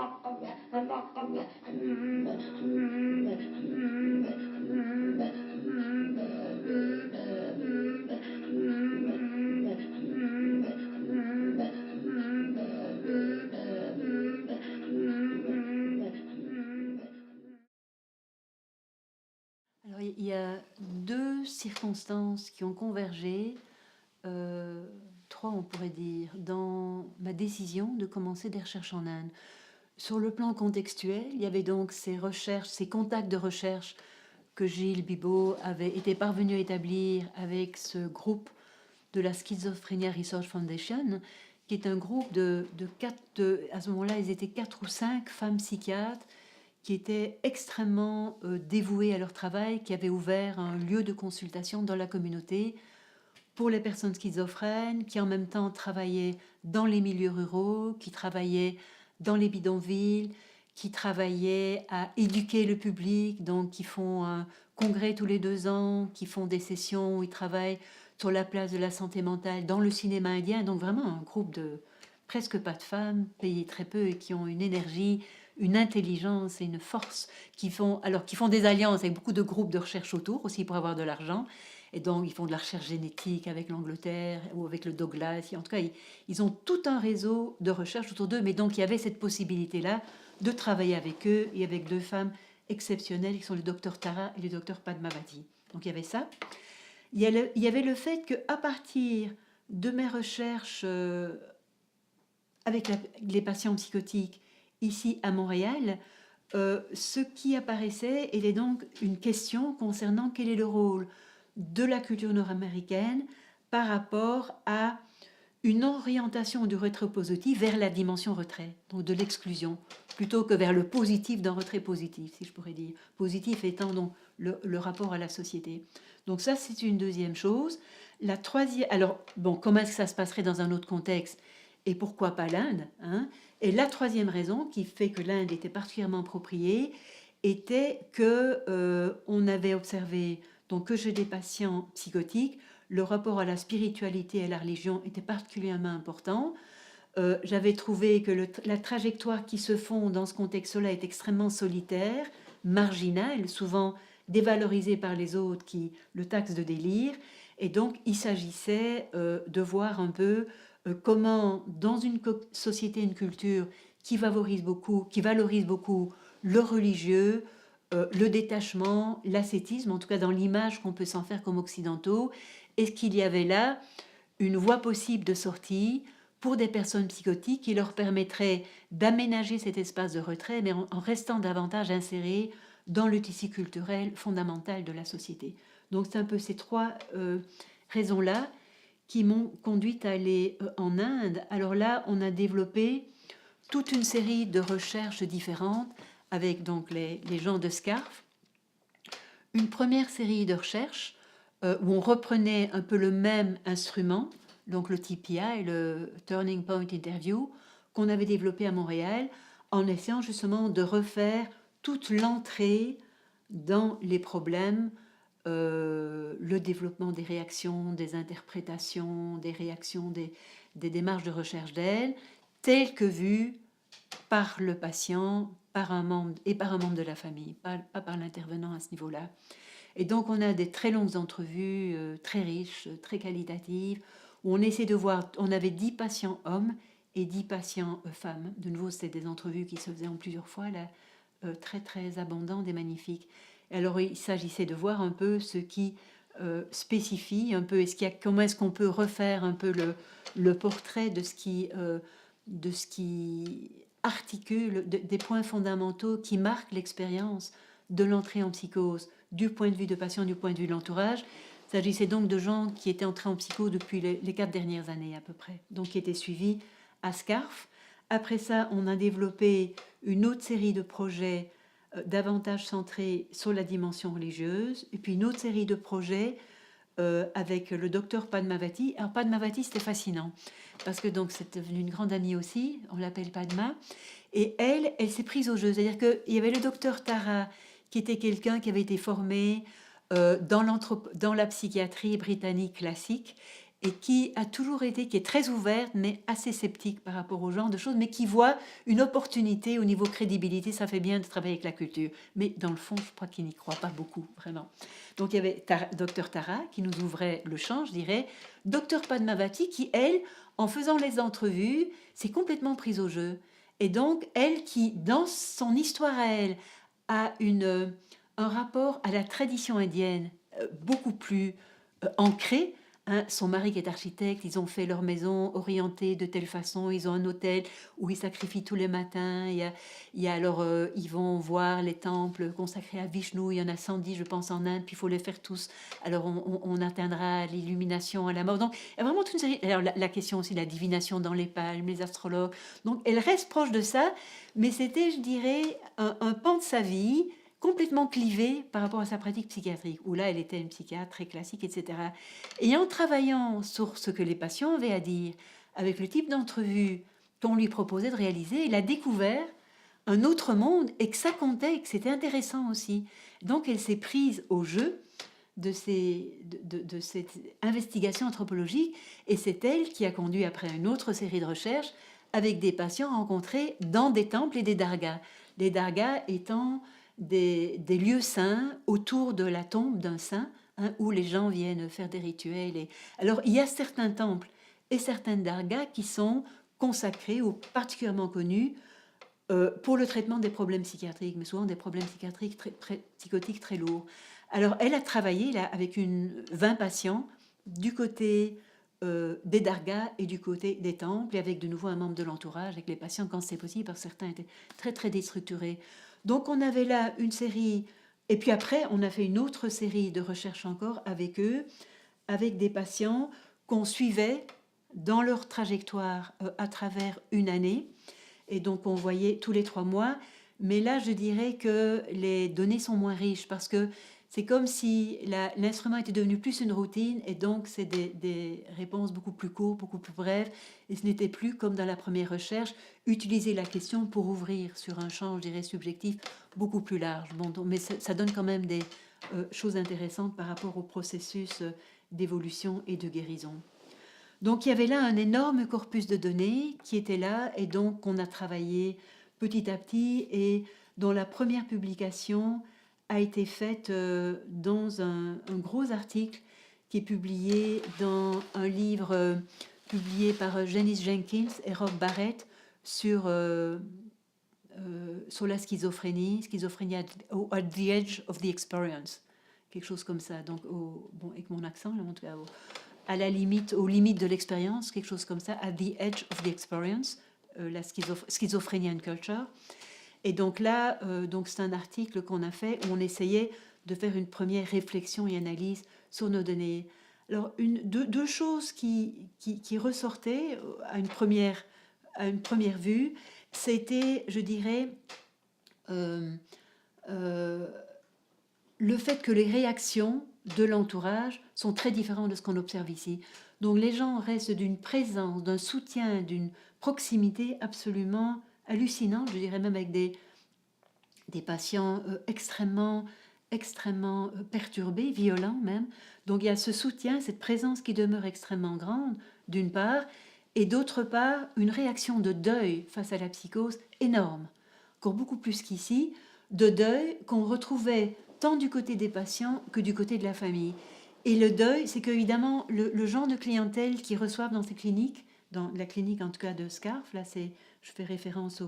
Alors, il y a deux circonstances qui ont convergé, trois on pourrait dire, dans ma décision de commencer des recherches en Inde. Sur le plan contextuel, il y avait donc ces recherches, ces contacts de recherche que Gilles Bibot avait été parvenu à établir avec ce groupe de la Schizophrenia Research Foundation, qui est un groupe à ce moment-là, ils étaient 4 ou 5 femmes psychiatres qui étaient extrêmement dévouées à leur travail, qui avaient ouvert un lieu de consultation dans la communauté pour les personnes schizophrènes, qui en même temps travaillaient dans les milieux ruraux, qui travaillaient dans les bidonvilles, qui travaillaient à éduquer le public, donc qui font un congrès tous les 2 ans, qui font des sessions où ils travaillent sur la place de la santé mentale dans le cinéma indien. Donc vraiment un groupe de presque pas de femmes, payées très peu et qui ont une énergie, une intelligence et une force, qui font des alliances avec beaucoup de groupes de recherche autour aussi pour avoir de l'argent. Et donc, ils font de la recherche génétique avec l'Angleterre ou avec le Douglas. En tout cas, ils ont tout un réseau de recherche autour d'eux. Mais donc, il y avait cette possibilité-là de travailler avec eux et avec 2 femmes exceptionnelles qui sont le docteur Tara et le docteur Padmavati. Donc, il y avait ça. Il y avait le fait qu'à partir de mes recherches avec les patients psychotiques ici à Montréal, ce qui apparaissait était donc une question concernant quel est le rôle de la culture nord-américaine par rapport à une orientation du retrait positif vers la dimension retrait, donc de l'exclusion, plutôt que vers le positif d'un retrait positif, si je pourrais dire. Positif étant donc le rapport à la société. Donc ça, c'est une deuxième chose. La troisième, alors, bon, comment est-ce que ça se passerait dans un autre contexte et pourquoi pas l'Inde, hein? Et la troisième raison qui fait que l'Inde était particulièrement appropriée était que on avait observé donc que chez des patients psychotiques, le rapport à la spiritualité et à la religion était particulièrement important. J'avais trouvé que la trajectoire qui se font dans ce contexte-là est extrêmement solitaire, marginale, souvent dévalorisée par les autres qui le taxent de délire. Et donc, il s'agissait de voir un peu comment, dans une société, une culture qui valorise beaucoup le religieux, le détachement, l'ascétisme, en tout cas dans l'image qu'on peut s'en faire comme occidentaux, est-ce qu'il y avait là une voie possible de sortie pour des personnes psychotiques qui leur permettrait d'aménager cet espace de retrait, mais en restant davantage insérés dans le tissu culturel fondamental de la société. Donc c'est un peu ces trois raisons-là qui m'ont conduite à aller en Inde. Alors là, on a développé toute une série de recherches différentes avec donc les gens de SCARF. Une première série de recherches où on reprenait un peu le même instrument, donc le TPI, le Turning Point Interview, qu'on avait développé à Montréal, en essayant justement de refaire toute l'entrée dans les problèmes, le développement des réactions, des interprétations, des réactions, des démarches de recherche d'aide, telles que vues par le patient, par un membre de la famille, pas par l'intervenant à ce niveau-là. Et donc on a des très longues entrevues, très riches, très qualitatives, où on essaie de voir, on avait 10 patients hommes et 10 patients femmes. De nouveau, c'était des entrevues qui se faisaient en plusieurs fois, là, très très abondantes et magnifiques. Alors il s'agissait de voir un peu ce qui spécifie, un peu comment est-ce qu'on peut refaire un peu le portrait de ce qui articule des points fondamentaux qui marquent l'expérience de l'entrée en psychose du point de vue de patient, du point de vue de l'entourage. Il s'agissait donc de gens qui étaient entrés en psychose depuis les 4 dernières années à peu près, donc qui étaient suivis à SCARF. Après ça, on a développé une autre série de projets davantage centrés sur la dimension religieuse, et puis une autre série de projets avec le docteur Padmavati. Alors Padmavati, c'était fascinant, parce que donc c'est devenu une grande amie aussi, on l'appelle Padma, et elle s'est prise au jeu. C'est-à-dire qu'il y avait le docteur Tara, qui était quelqu'un qui avait été formé dans la psychiatrie britannique classique, et qui a toujours été, qui est très ouverte, mais assez sceptique par rapport au genre de choses, mais qui voit une opportunité au niveau crédibilité. Ça fait bien de travailler avec la culture. Mais dans le fond, je crois qu'il n'y croit pas beaucoup, vraiment. Donc il y avait Dr Tara qui nous ouvrait le champ, je dirais. Dr Padmavati qui, elle, en faisant les entrevues, s'est complètement prise au jeu. Et donc, elle qui, dans son histoire à elle, a un rapport à la tradition indienne beaucoup plus ancré. Hein. Son mari qui est architecte, ils ont fait leur maison orientée de telle façon, ils ont un hôtel où ils sacrifient tous les matins, alors, ils vont voir les temples consacrés à Vishnu, il y en a 110 je pense en Inde, puis il faut les faire tous, alors on atteindra l'illumination à la mort. Donc il y a vraiment toute une série, alors la question aussi de la divination dans les palmes, les astrologues, donc elle reste proche de ça, mais c'était, je dirais, un pan de sa vie complètement clivée par rapport à sa pratique psychiatrique, où là, elle était une psychiatre très classique, etc. Et en travaillant sur ce que les patients avaient à dire, avec le type d'entrevue qu'on lui proposait de réaliser, il a découvert un autre monde et que ça comptait et que c'était intéressant aussi. Donc, elle s'est prise au jeu de cette investigation anthropologique et c'est elle qui a conduit après une autre série de recherches avec des patients rencontrés dans des temples et des dargahs. Les dargahs étant des lieux saints autour de la tombe d'un saint, hein, où les gens viennent faire des rituels. Alors, il y a certains temples et certaines dargahs qui sont consacrés ou particulièrement connus pour le traitement des problèmes psychiatriques, mais souvent des problèmes psychiatriques psychotiques très lourds. Alors, elle a travaillé là, avec 20 patients du côté des dargahs et du côté des temples, et avec de nouveau un membre de l'entourage, avec les patients quand c'est possible, parce que certains étaient très très déstructurés. Donc on avait là une série, et puis après on a fait une autre série de recherches encore avec eux, avec des patients qu'on suivait dans leur trajectoire à travers une année, et donc on voyait tous les 3 mois. Mais là, je dirais que les données sont moins riches parce que c'est comme si l'instrument était devenu plus une routine et donc c'est des réponses beaucoup plus courtes, beaucoup plus brèves. Et ce n'était plus comme dans la première recherche, utiliser la question pour ouvrir sur un champ, je dirais, subjectif beaucoup plus large. Bon, donc, mais ça donne quand même des choses intéressantes par rapport au processus d'évolution et de guérison. Donc il y avait là un énorme corpus de données qui était là et donc qu'on a travaillé petit à petit et dont la première publication a été faite dans un gros article qui est publié dans un livre publié par Janice Jenkins et Rob Barrett sur la schizophrénie at the edge of the experience, quelque chose comme ça. Donc, bon, avec mon accent, là, en tout cas, à la limite, aux limites de l'expérience, quelque chose comme ça, at the edge of the experience, la schizophrénie and culture. Et donc là, donc c'est un article qu'on a fait où on essayait de faire une première réflexion et analyse sur nos données. Alors, deux choses qui ressortaient à une première vue, c'était, je dirais, le fait que les réactions de l'entourage sont très différentes de ce qu'on observe ici. Donc les gens restent d'une présence, d'un soutien, d'une proximité absolument hallucinante, je dirais même avec des patients extrêmement perturbés, violents même. Donc il y a ce soutien, cette présence qui demeure extrêmement grande, d'une part, et d'autre part, une réaction de deuil face à la psychose énorme, encore beaucoup plus qu'ici, de deuil qu'on retrouvait tant du côté des patients que du côté de la famille. Et le deuil, c'est qu'évidemment, le genre de clientèle qu'ils reçoivent dans ces cliniques, dans la clinique en tout cas de Scarf, là je fais référence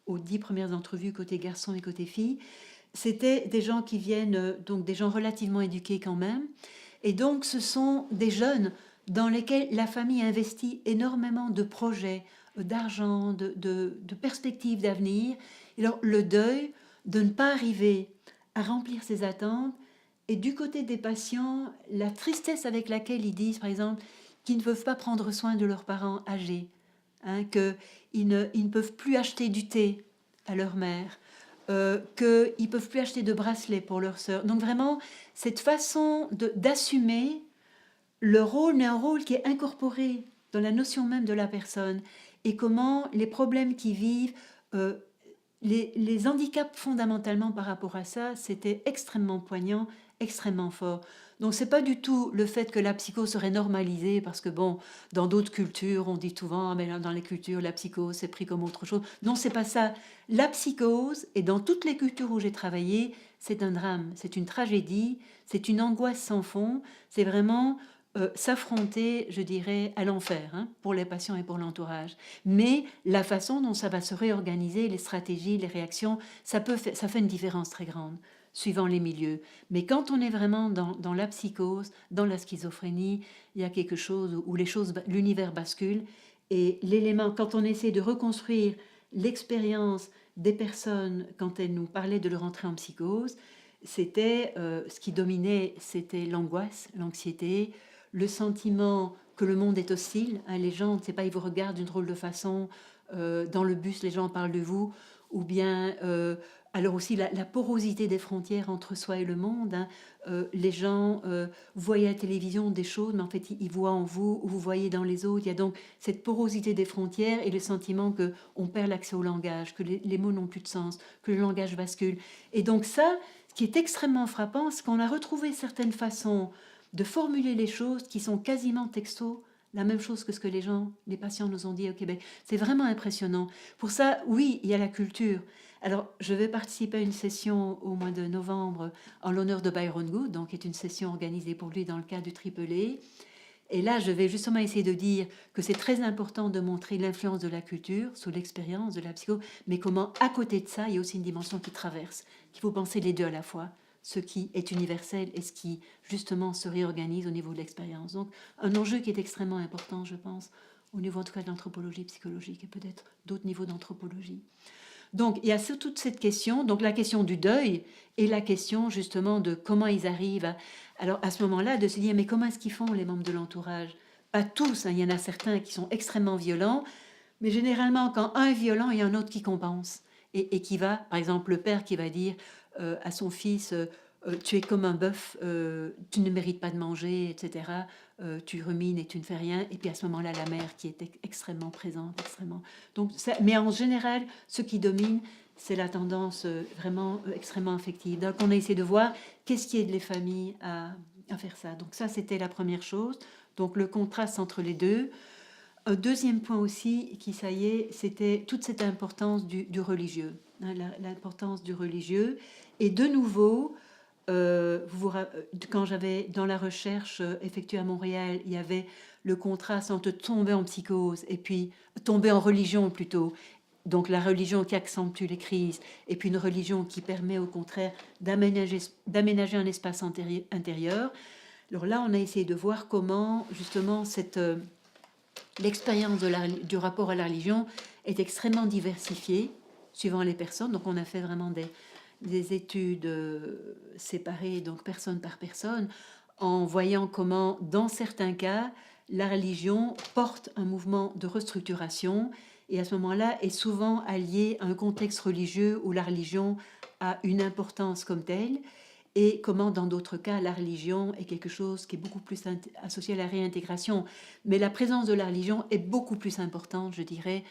aux 10 premières entrevues côté garçon et côté fille, c'était des gens qui viennent, donc des gens relativement éduqués quand même, et donc ce sont des jeunes dans lesquels la famille investit énormément de projets, d'argent, de perspectives d'avenir. Et alors le deuil de ne pas arriver à remplir ses attentes, et du côté des patients, la tristesse avec laquelle ils disent, par exemple, qu'ils ne peuvent pas prendre soin de leurs parents âgés, hein, qu'ils ne peuvent plus acheter du thé à leur mère, qu'ils ne peuvent plus acheter de bracelets pour leur sœur. Donc vraiment, cette façon d'assumer le rôle, mais un rôle qui est incorporé dans la notion même de la personne, et comment les problèmes qu'ils vivent, les handicaps fondamentalement par rapport à ça, c'était extrêmement poignant, extrêmement fort. Donc c'est pas du tout le fait que la psychose serait normalisée, parce que bon, dans d'autres cultures, on dit souvent, ah, mais là, dans les cultures, la psychose c'est pris comme autre chose. Non, c'est pas ça. La psychose, et dans toutes les cultures où j'ai travaillé, c'est un drame, c'est une tragédie, c'est une angoisse sans fond, c'est vraiment s'affronter, je dirais, à l'enfer, hein, pour les patients et pour l'entourage. Mais la façon dont ça va se réorganiser, les stratégies, les réactions, ça fait une différence très grande suivant les milieux. Mais quand on est vraiment dans la psychose, dans la schizophrénie, il y a quelque chose où l'univers bascule. Et l'élément, quand on essaie de reconstruire l'expérience des personnes quand elles nous parlaient de leur entrée en psychose, c'était ce qui dominait, c'était l'angoisse, l'anxiété, le sentiment que le monde est hostile. Hein, les gens, c'est pas, ils vous regardent d'une drôle de façon. Dans le bus, les gens parlent de vous, ou bien alors aussi la porosité des frontières entre soi et le monde. Hein. Les gens voient à la télévision des choses, mais en fait ils voient en vous, ou vous voyez dans les autres. Il y a donc cette porosité des frontières et le sentiment que on perd l'accès au langage, que les mots n'ont plus de sens, que le langage bascule. Et donc ça, ce qui est extrêmement frappant, c'est qu'on a retrouvé certaines façons de formuler les choses qui sont quasiment texto, la même chose que ce que les patients nous ont dit au Québec. C'est vraiment impressionnant. Pour ça, oui, il y a la culture. Alors, je vais participer à une session au mois de novembre en l'honneur de Byron Good, donc qui est une session organisée pour lui dans le cadre du AAA. Et là, je vais justement essayer de dire que c'est très important de montrer l'influence de la culture sur l'expérience de la psycho, mais comment, à côté de ça, il y a aussi une dimension qui traverse, qu'il faut penser les deux à la fois, ce qui est universel et ce qui, justement, se réorganise au niveau de l'expérience. Donc, un enjeu qui est extrêmement important, je pense, au niveau, en tout cas, de l'anthropologie psychologique et peut-être d'autres niveaux d'anthropologie. Donc, il y a toute cette question, donc la question du deuil et la question justement de comment ils arrivent à... Alors, à ce moment-là, de se dire, mais comment est-ce qu'ils font les membres de l'entourage? Pas tous, hein, il y en a certains qui sont extrêmement violents, mais généralement, quand un est violent, il y a un autre qui compense et qui va, par exemple, le père qui va dire à son fils, tu es comme un bœuf, tu ne mérites pas de manger, etc. Tu rumines et tu ne fais rien. Et puis à ce moment-là, la mère qui est extrêmement présente, extrêmement. Donc, mais en général, ce qui domine, c'est la tendance vraiment extrêmement affective. Donc, on a essayé de voir qu'est-ce qui aide les familles à faire ça. Donc, ça, c'était la première chose. Donc, le contraste entre les deux. Un deuxième point aussi, qui ça y est, c'était toute cette importance du religieux, hein, l'importance du religieux. Et de nouveau, quand j'avais dans la recherche effectuée à Montréal, il y avait le contraste entre tomber en psychose et puis tomber en religion plutôt. Donc la religion qui accentue les crises et puis une religion qui permet au contraire d'aménager un espace intérieur. Alors là, on a essayé de voir comment justement l'expérience du rapport à la religion est extrêmement diversifiée suivant les personnes. Donc on a fait vraiment des études séparées, donc personne par personne, en voyant comment, dans certains cas, la religion porte un mouvement de restructuration et à ce moment-là est souvent alliée à un contexte religieux où la religion a une importance comme telle, et comment dans d'autres cas la religion est quelque chose qui est beaucoup plus associé à la réintégration. Mais la présence de la religion est beaucoup plus importante, je dirais,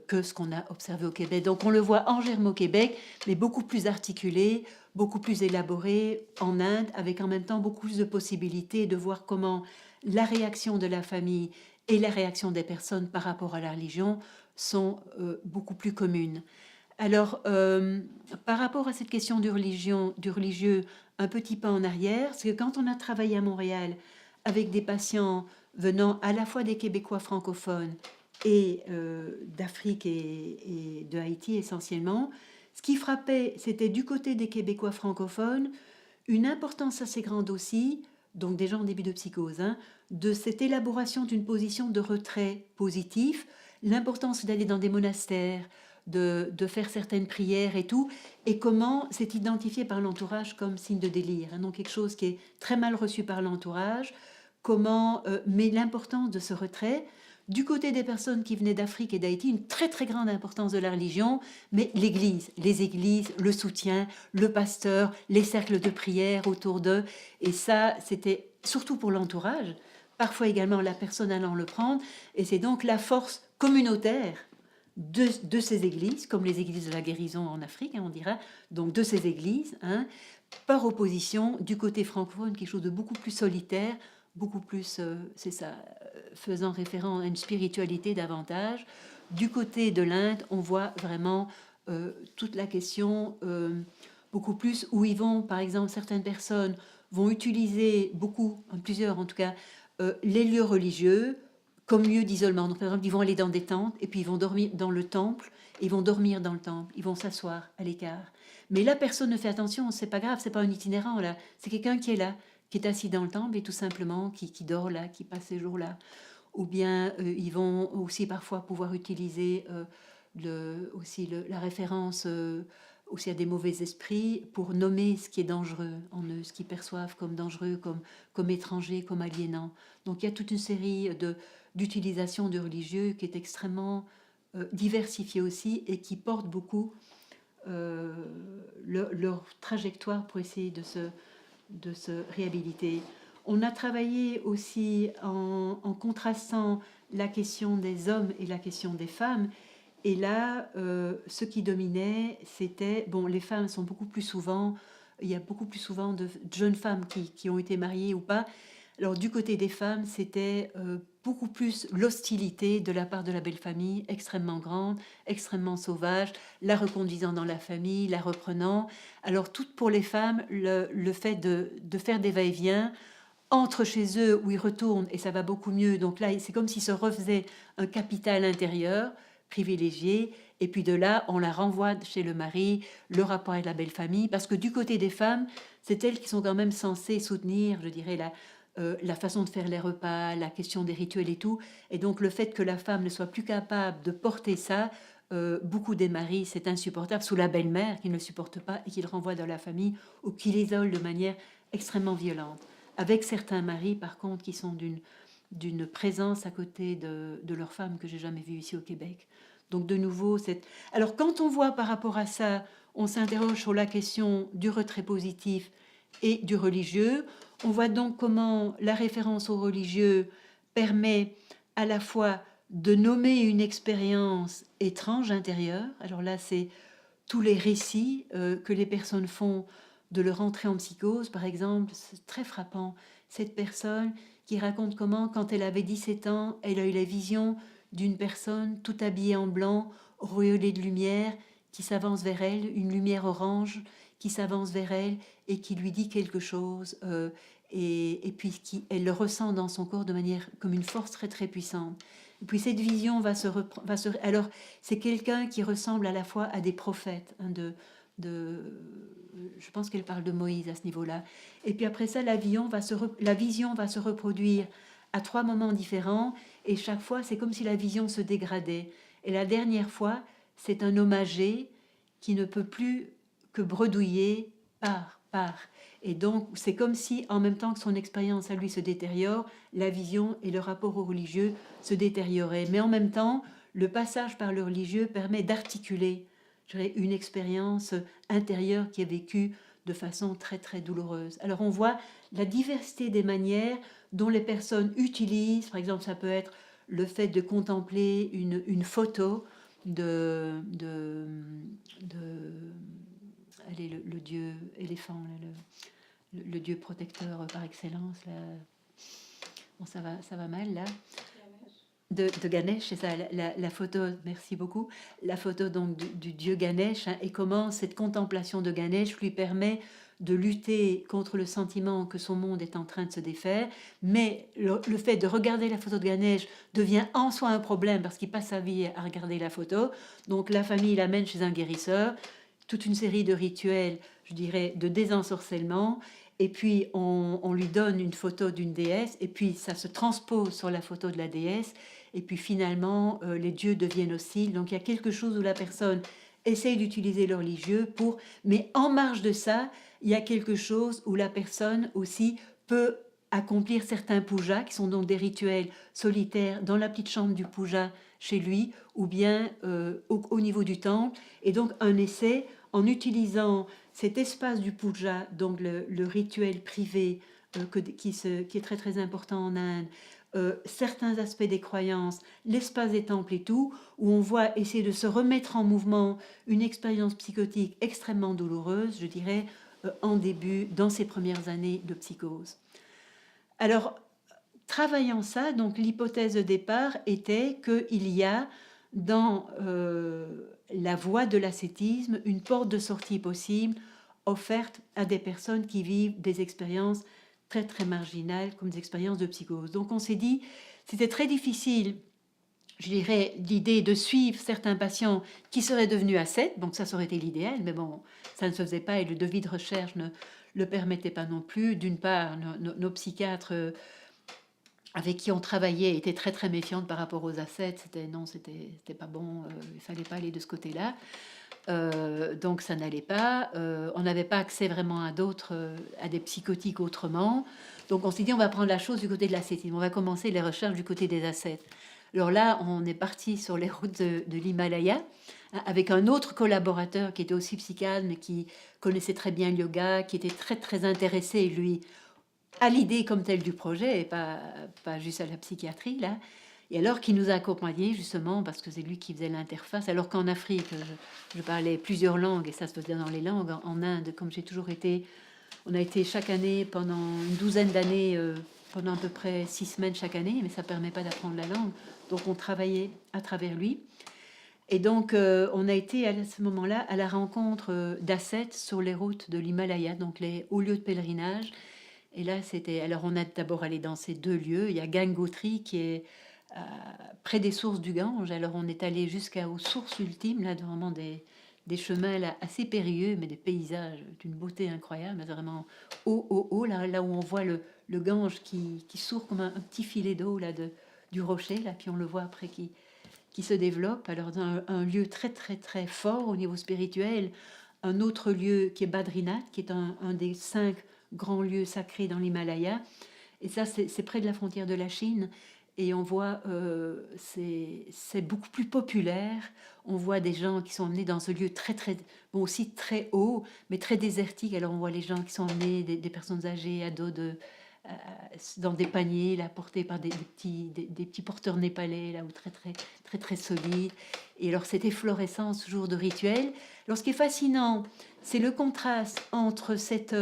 que ce qu'on a observé au Québec. Donc on le voit en germe au Québec, mais beaucoup plus articulé, beaucoup plus élaboré en Inde, avec en même temps beaucoup plus de possibilités de voir comment la réaction de la famille et la réaction des personnes par rapport à la religion sont beaucoup plus communes. Alors, par rapport à cette question du religieux, un petit pas en arrière, c'est que quand on a travaillé à Montréal avec des patients venant à la fois des Québécois francophones et d'Afrique et de Haïti essentiellement, ce qui frappait, c'était du côté des Québécois francophones, une importance assez grande aussi, donc déjà en début de psychose, hein, de cette élaboration d'une position de retrait positif, l'importance d'aller dans des monastères, de faire certaines prières et tout, et comment c'est identifié par l'entourage comme signe de délire, hein, donc quelque chose qui est très mal reçu par l'entourage, comment, mais l'importance de ce retrait, du côté des personnes qui venaient d'Afrique et d'Haïti, une très très grande importance de la religion, mais l'Église, les églises, le soutien, le pasteur, les cercles de prière autour d'eux, et ça c'était surtout pour l'entourage, parfois également la personne allant le prendre, et c'est donc la force communautaire de ces églises, comme les églises de la guérison en Afrique, on dira, donc de ces églises, par opposition du côté francophone, quelque chose de beaucoup plus solitaire, beaucoup plus, c'est ça, faisant référence à une spiritualité davantage. Du côté de l'Inde, on voit vraiment toute la question beaucoup plus où ils vont, par exemple, certaines personnes vont utiliser beaucoup, plusieurs en tout cas, les lieux religieux comme lieu d'isolement. Donc, par exemple, ils vont aller dans des tentes et puis ils vont dormir dans le temple, ils vont dormir dans le temple, ils vont s'asseoir à l'écart. Mais là, personne ne fait attention, c'est pas grave, c'est pas un itinérant là, c'est quelqu'un qui est là, qui est assis dans le temple et tout simplement qui dort là, qui passe ces jours-là. Ou bien ils vont aussi parfois pouvoir utiliser la référence aussi à des mauvais esprits pour nommer ce qui est dangereux en eux, ce qu'ils perçoivent comme dangereux, comme étranger, comme aliénant. Donc il y a toute une série d'utilisation du religieux qui est extrêmement diversifiée aussi et qui porte beaucoup leur trajectoire pour essayer de se réhabiliter. On a travaillé aussi en contrastant la question des hommes et la question des femmes. Et là, ce qui dominait, c'était, bon, les femmes sont beaucoup plus souvent, il y a beaucoup plus souvent de jeunes femmes qui ont été mariées ou pas. Alors du côté des femmes, c'était beaucoup plus l'hostilité de la part de la belle famille, extrêmement grande, extrêmement sauvage, la reconduisant dans la famille, la reprenant. Alors tout pour les femmes, le fait de faire des va-et-vient, entre chez eux où ils retournent et ça va beaucoup mieux. Donc là, c'est comme s'ils se refaisaient un capital intérieur privilégié. Et puis de là, on la renvoie chez le mari, le rapport avec la belle famille. Parce que du côté des femmes, c'est elles qui sont quand même censées soutenir, je dirais, la façon de faire les repas, la question des rituels et tout. Et donc le fait que la femme ne soit plus capable de porter ça, beaucoup des maris, c'est insupportable, sous la belle-mère qui ne le supporte pas et qui le renvoie dans la famille ou qui l'isole de manière extrêmement violente. Avec certains maris, par contre, qui sont d'une présence à côté de leur femme que j'ai jamais vue ici au Québec. Donc de nouveau, alors quand on voit par rapport à ça, on s'interroge sur la question du retrait positif et du religieux. On voit donc comment la référence au religieux permet à la fois de nommer une expérience étrange intérieure. Alors là, c'est tous les récits que les personnes font de leur entrée en psychose, par exemple, c'est très frappant. Cette personne qui raconte comment, quand elle avait 17 ans, elle a eu la vision d'une personne tout habillée en blanc, auréolée de lumière, qui s'avance vers elle, une lumière orange qui s'avance vers elle et qui lui dit quelque chose. Et puis elle le ressent dans son corps de manière comme une force très très puissante. Et puis cette vision alors c'est quelqu'un qui ressemble à la fois à des prophètes, je pense qu'elle parle de Moïse à ce niveau-là. Et puis après ça, la vision va se reproduire à 3 moments différents, et chaque fois, c'est comme si la vision se dégradait. Et la dernière fois, c'est un homme âgé qui ne peut plus que bredouiller par. Et donc, c'est comme si, en même temps que son expérience à lui se détériore, la vision et le rapport au religieux se détérioraient. Mais en même temps, le passage par le religieux permet d'articuler une expérience intérieure qui est vécue de façon très très douloureuse. Alors on voit la diversité des manières dont les personnes utilisent, par exemple ça peut être le fait de contempler une photo allez, le dieu éléphant, là, le dieu protecteur par excellence. Là. Bon, ça va mal là. De Ganesh, c'est ça, la photo, merci beaucoup, la photo donc du dieu Ganesh, et comment cette contemplation de Ganesh lui permet de lutter contre le sentiment que son monde est en train de se défaire, mais le fait de regarder la photo de Ganesh devient en soi un problème parce qu'il passe sa vie à regarder la photo, donc la famille l'amène chez un guérisseur, toute une série de rituels, je dirais, de désensorcellement, et puis on lui donne une photo d'une déesse, et puis ça se transpose sur la photo de la déesse, et puis finalement les dieux deviennent hostiles. Donc il y a quelque chose où la personne essaye d'utiliser le religieux pour, mais en marge de ça, il y a quelque chose où la personne aussi peut accomplir certains pujas, qui sont donc des rituels solitaires dans la petite chambre du puja chez lui, ou bien au niveau du temple, et donc un essai en utilisant cet espace du puja, donc le rituel privé qui est très très important en Inde, certains aspects des croyances, l'espace des temples et tout, où on voit essayer de se remettre en mouvement une expérience psychotique extrêmement douloureuse, je dirais, en début, dans ses premières années de psychose. Alors, travaillant ça, donc l'hypothèse de départ était qu'il y a dans la voie de l'ascétisme une porte de sortie possible offerte à des personnes qui vivent des expériences très très marginales comme des expériences de psychose. Donc on s'est dit, c'était très difficile, je dirais, l'idée de suivre certains patients qui seraient devenus ascètes, donc ça aurait été l'idéal, mais bon, ça ne se faisait pas et le devis de recherche ne le permettait pas non plus. D'une part, nos psychiatres avec qui on travaillait étaient très très méfiantes par rapport aux ascètes. C'était pas bon, il fallait pas aller de ce côté-là. Donc ça n'allait pas. On n'avait pas accès vraiment à d'autres, à des psychotiques autrement. Donc on s'est dit on va prendre la chose du côté de l'ascétisme. On va commencer les recherches du côté des ascètes. Alors là, on est parti sur les routes de l'Himalaya avec un autre collaborateur qui était aussi psychiatre, mais qui connaissait très bien le yoga, qui était très très intéressé, lui, à l'idée comme telle du projet, et pas juste à la psychiatrie, là. Et alors qui nous a accompagnés, justement, parce que c'est lui qui faisait l'interface, alors qu'en Afrique, je parlais plusieurs langues, et ça se faisait dans les langues. En Inde, comme j'ai toujours été, on a été chaque année, pendant une douzaine d'années, pendant à peu près 6 semaines chaque année, mais ça ne permet pas d'apprendre la langue. Donc on travaillait à travers lui. Et donc, on a été à ce moment-là à la rencontre d'ascètes sur les routes de l'Himalaya, donc les hauts lieux de pèlerinage. Et là, c'était. Alors, on a d'abord allé dans ces 2 lieux. Il y a Gangotri qui est près des sources du Gange. Alors, on est allé jusqu'aux sources ultimes, là, vraiment des chemins là, assez périlleux, mais des paysages d'une beauté incroyable. Vraiment haut, là où on voit le Gange qui sourd comme un petit filet d'eau là, du rocher. Là, puis on le voit après qui se développe. Alors, dans un lieu très, très, très fort au niveau spirituel. Un autre lieu qui est Badrinath, qui est un des 5 grands lieux sacrés dans l'Himalaya. Et ça, c'est près de la frontière de la Chine. Et on voit, c'est beaucoup plus populaire. On voit des gens qui sont emmenés dans ce lieu très, très, bon, aussi très haut, mais très désertique. Alors on voit les gens qui sont emmenés, des personnes âgées, à dos dans des paniers, là, portés par des petits porteurs népalais, là, ou très, très, très, très solides. Et alors cette efflorescence toujours de rituels. Alors ce qui est fascinant, c'est le contraste entre cette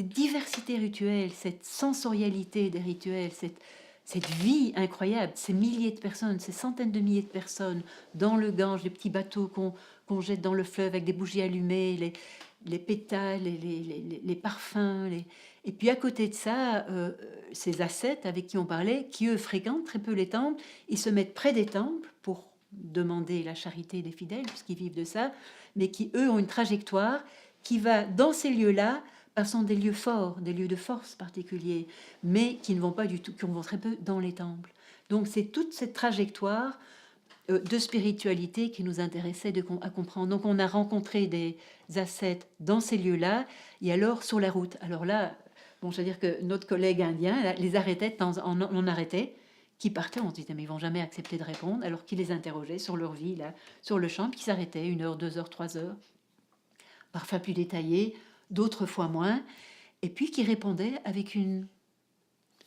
diversité rituelle, cette sensorialité des rituels, cette vie incroyable, ces milliers de personnes, ces centaines de milliers de personnes dans le Gange, les petits bateaux qu'on jette dans le fleuve avec des bougies allumées, les pétales, les parfums. Et puis à côté de ça, ces ascètes avec qui on parlait, qui eux fréquentent très peu les temples, ils se mettent près des temples pour demander la charité des fidèles, puisqu'ils vivent de ça, mais qui eux ont une trajectoire qui va dans ces lieux-là, sont des lieux forts, des lieux de force particuliers, mais qui ne vont pas du tout, qui vont très peu dans les temples. Donc c'est toute cette trajectoire de spiritualité qui nous intéressait à comprendre. Donc on a rencontré des ascètes dans ces lieux-là, et alors sur la route. Alors là, bon, je veux dire que notre collègue indien là, les arrêtait, on arrêtait, qui partaient, on se disait mais ils vont jamais accepter de répondre, alors qu'ils les interrogeaient sur leur vie là, sur le champ, puis qui s'arrêtaient 1 heure, 2 heures, 3 heures, parfois plus détaillés, d'autres fois moins, et puis qui répondaient avec une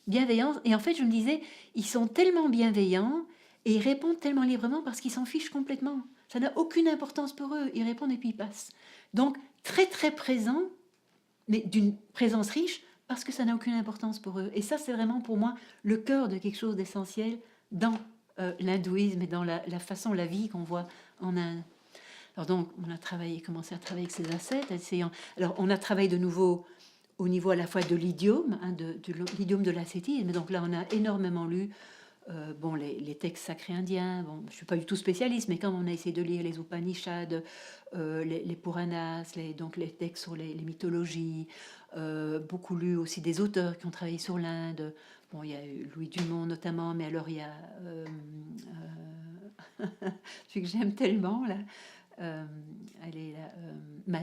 bienveillance. Et en fait, je me disais, ils sont tellement bienveillants et ils répondent tellement librement parce qu'ils s'en fichent complètement. Ça n'a aucune importance pour eux. Ils répondent et puis ils passent. Donc, très très présent, mais d'une présence riche parce que ça n'a aucune importance pour eux. Et ça, c'est vraiment pour moi le cœur de quelque chose d'essentiel dans l'hindouisme et dans la façon, la vie qu'on voit en Inde. Alors donc, on a commencé à travailler avec ces ascètes, essayant. Alors, on a travaillé de nouveau au niveau à la fois de l'idiome, de l'idiome de l'ascétisme. Donc là, on a énormément lu bon, les textes sacrés indiens. Bon, je ne suis pas du tout spécialiste, mais quand on a essayé de lire les Upanishads, les Puranas, donc les textes sur les mythologies, beaucoup lu aussi des auteurs qui ont travaillé sur l'Inde. Bon, il y a Louis Dumont notamment, mais alors il y a celui que j'aime tellement là. Elle est là,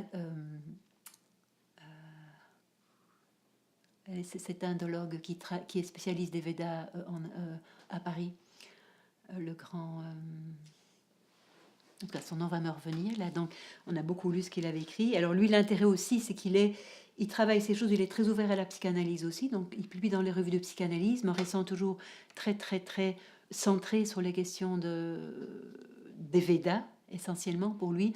c'est cet indologue qui est spécialiste des Védas à Paris, le grand. En tout cas, son nom va me revenir là. Donc, on a beaucoup lu ce qu'il avait écrit. Alors lui, l'intérêt aussi, c'est qu'il est il travaille ces choses, il est très ouvert à la psychanalyse aussi, donc il publie dans les revues de psychanalyse, mais en restant toujours très, très, très centré sur les questions des Védas, essentiellement pour lui.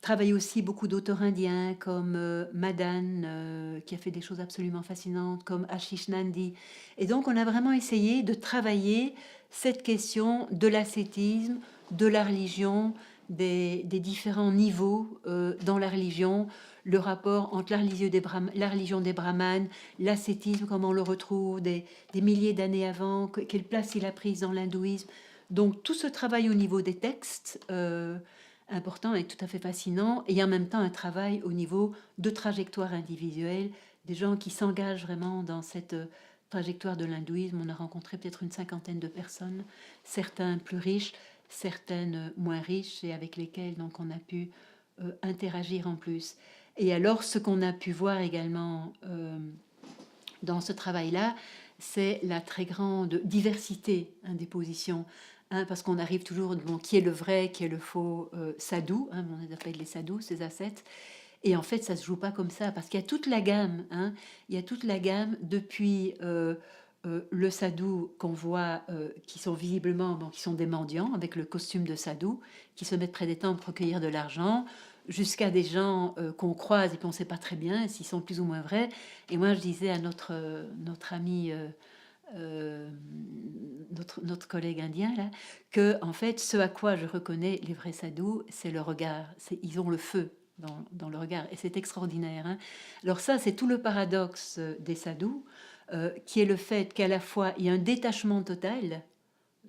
Travaille aussi beaucoup d'auteurs indiens comme Madan, qui a fait des choses absolument fascinantes, comme Ashish Nandi. Et donc on a vraiment essayé de travailler cette question de l'ascétisme, de la religion, des différents niveaux dans la religion, le rapport entre la religion des brahmanes, l'ascétisme, comment on le retrouve des milliers d'années avant, quelle place il a prise dans l'hindouisme. Donc tout ce travail au niveau des textes important et tout à fait fascinant, et en même temps un travail au niveau de trajectoire individuelle, des gens qui s'engagent vraiment dans cette trajectoire de l'hindouisme. On a rencontré peut-être une cinquantaine de personnes, certains plus riches, certaines moins riches, et avec lesquelles donc on a pu interagir en plus. Et alors ce qu'on a pu voir également dans ce travail-là, c'est la très grande diversité des positions. Parce qu'on arrive toujours, bon, qui est le vrai, qui est le faux sadhu, on appelle les sadhus, ces ascètes. Et en fait, ça ne se joue pas comme ça, parce qu'il y a toute la gamme. Il y a toute la gamme depuis le sadhu qu'on voit, qui sont visiblement, bon, qui sont des mendiants, avec le costume de sadhu, qui se mettent près des temples pour recueillir de l'argent, jusqu'à des gens qu'on croise et qu'on ne sait pas très bien s'ils sont plus ou moins vrais. Et moi, je disais à notre ami... notre collègue indien là, que en fait ce à quoi je reconnais les vrais sadhus, c'est le regard, ils ont le feu dans le regard, et c'est extraordinaire. Alors ça, c'est tout le paradoxe des sadhus, qui est le fait qu'à la fois il y a un détachement total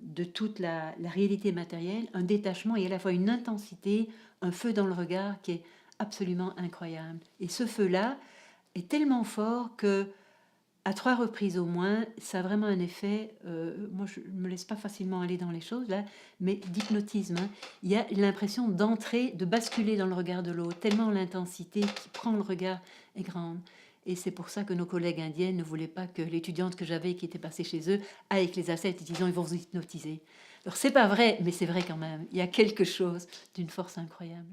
de toute la réalité matérielle, un détachement et à la fois une intensité, un feu dans le regard qui est absolument incroyable. Et ce feu-là est tellement fort que à 3 reprises au moins, ça a vraiment un effet, moi je ne me laisse pas facilement aller dans les choses là, mais d'hypnotisme. Il y a l'impression d'entrer, de basculer dans le regard de l'autre, tellement l'intensité qui prend le regard est grande. Et c'est pour ça que nos collègues indiennes ne voulaient pas que l'étudiante que j'avais qui était passée chez eux aille avec les ascètes, disant ils vont vous hypnotiser. Alors c'est pas vrai, mais c'est vrai quand même. Il y a quelque chose d'une force incroyable.